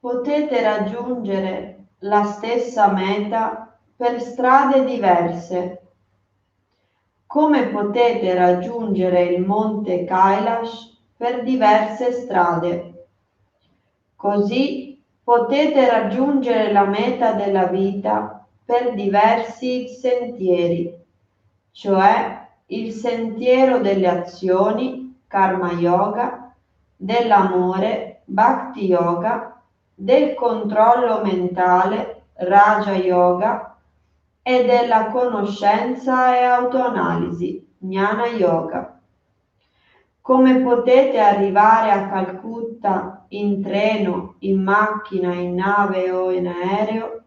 potete raggiungere la stessa meta per strade diverse. Come potete raggiungere il monte Kailash per diverse strade. Così potete raggiungere la meta della vita per diversi sentieri, cioè il sentiero delle azioni, Karma Yoga, dell'amore, Bhakti Yoga, del controllo mentale, Raja Yoga, e della conoscenza e autoanalisi, Jnana Yoga. Come potete arrivare a Calcutta in treno, in macchina, in nave o in aereo,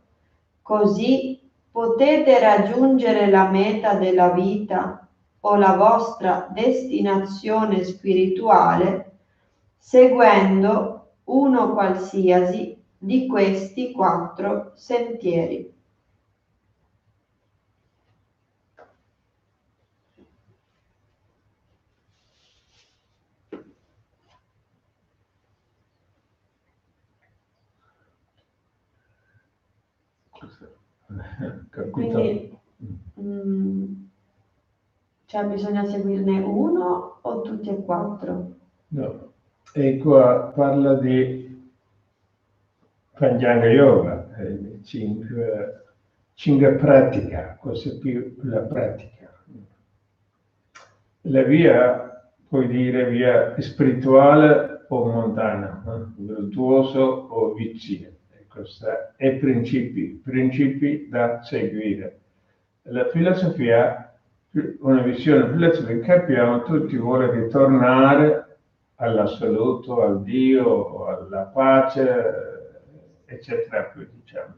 così potete raggiungere la meta della vita o la vostra destinazione spirituale seguendo uno qualsiasi di questi 4 sentieri. Quindi cioè bisogna seguirne uno o tutti e 4? No, e qua parla di Panchanga Yoga, 5 pratica, questa è più la pratica. La via, puoi dire via spirituale o montana, virtuoso o vicino. Questa è principi da seguire. La filosofia, una visione filosofica, capiamo tutti vuole ritornare all'assoluto, al Dio, alla pace, eccetera, diciamo.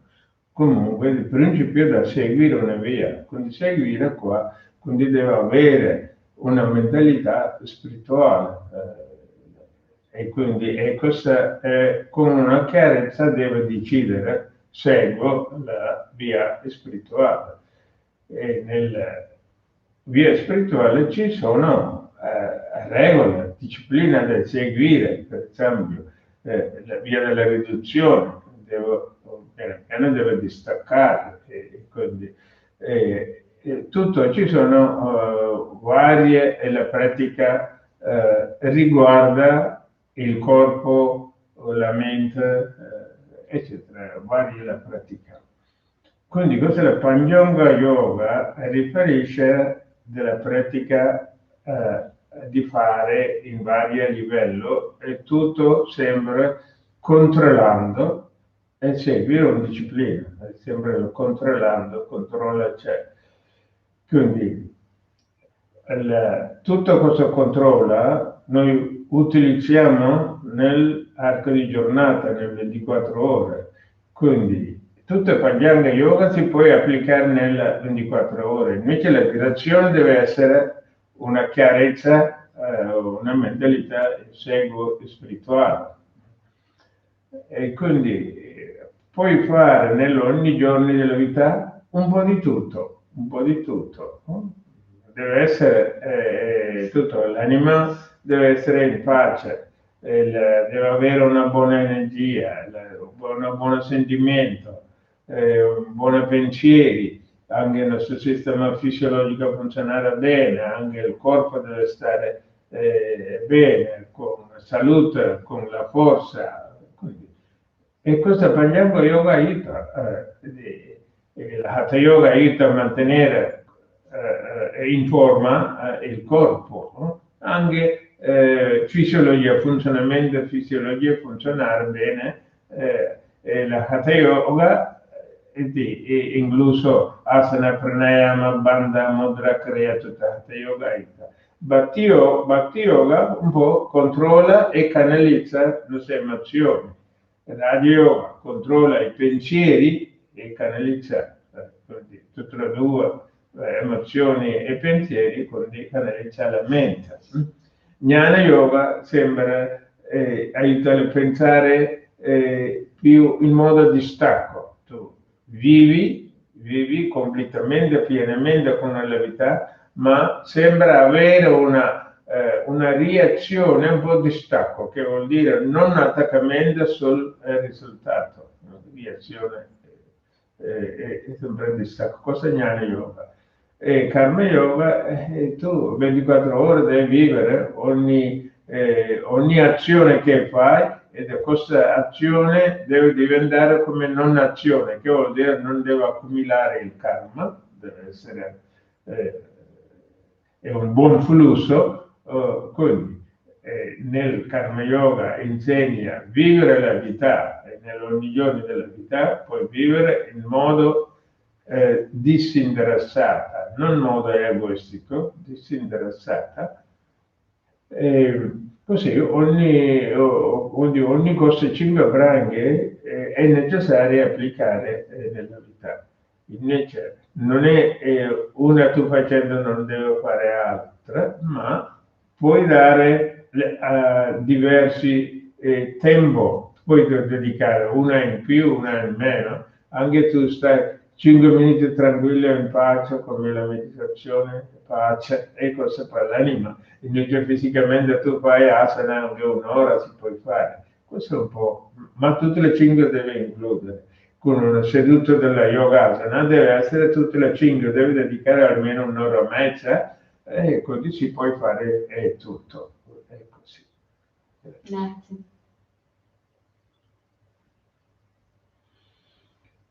Comunque il principio è da seguire una via, quindi seguire qua, quindi deve avere una mentalità spirituale. E quindi questa con una chiarezza deve decidere, seguo la via spirituale. E nella via spirituale ci sono regole, disciplina da seguire, per esempio la via della riduzione, piano piano deve distaccare, e quindi tutto, ci sono varie, e la pratica riguarda il corpo, la mente, eccetera, varie la pratica. Quindi questa è la Panchanga Yoga, riferisce della pratica di fare in vario livello, e tutto sempre controllando e seguire una disciplina, sempre controllando, controlla c'è. Quindi tutto questo controlla noi utilizziamo nell'arco di giornata, nelle 24 ore. Quindi tutto Panchanga Yoga si può applicare nelle 24 ore. Invece la direzione deve essere una chiarezza, una mentalità seguo spirituale. E quindi puoi fare ogni giorno della vita un po' di tutto, un po' di tutto. Deve essere tutto, l'anima deve essere in pace, deve avere una buona energia, un buon sentimento, buoni pensieri, anche il nostro sistema fisiologico funzionare bene, anche il corpo deve stare bene, con la salute, con la forza. Quindi. E questo Panchanga Yoga aiuta, la Hatha Yoga aiuta a mantenere in forma il corpo, no? Anche fisiologia, funzionamento fisiologia, funzionare bene, la Hatha Yoga incluso asana, pranayama, bandha, mudra, kriya, tutta Hatha Yoga aiuta. Bhakti Yoga un po' controlla e canalizza le sue emozioni. Raja Yoga controlla i pensieri e canalizza tutte le due emozioni e pensieri, quindi canalizza la mente. Jnana Yoga sembra aiuta a pensare più in modo distacco. Tu vivi completamente, pienamente con la vita, ma sembra avere una una reazione, un po' di stacco, che vuol dire non attaccamento sul risultato. Reazione è sempre di stacco. Cosa Jnana Yoga? E Karma Yoga, tu 24 ore devi vivere ogni azione che fai, e questa azione deve diventare come non azione, che vuol dire non deve accumulare il karma, deve essere è un buon flusso. Quindi nel Karma Yoga insegna a vivere la vita, e ogni giorno della vita puoi vivere in modo disinteressata, non in modo egoistico, disinteressata. Così ogni queste 5 braghe è necessario applicare nella vita. Invece non è una tu facendo non devo fare altra, ma puoi dare diversi tempo, puoi dedicare una in più, una in meno, anche tu stai 5 minuti tranquillo in pace come la meditazione, pace, e cosa per l'anima. Invece fisicamente tu fai asana anche un'ora si può fare. Questo è un po', ma tutte le 5 deve includere. Con una seduta della yoga asana deve essere tutte le 5, devi dedicare almeno un'ora e mezza, e così si può fare tutto. È così. Grazie.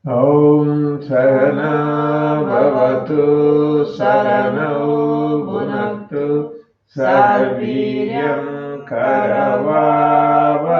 Om Sarana Bhavatu Saranau Bhunaktu Sarvaviryan Karavava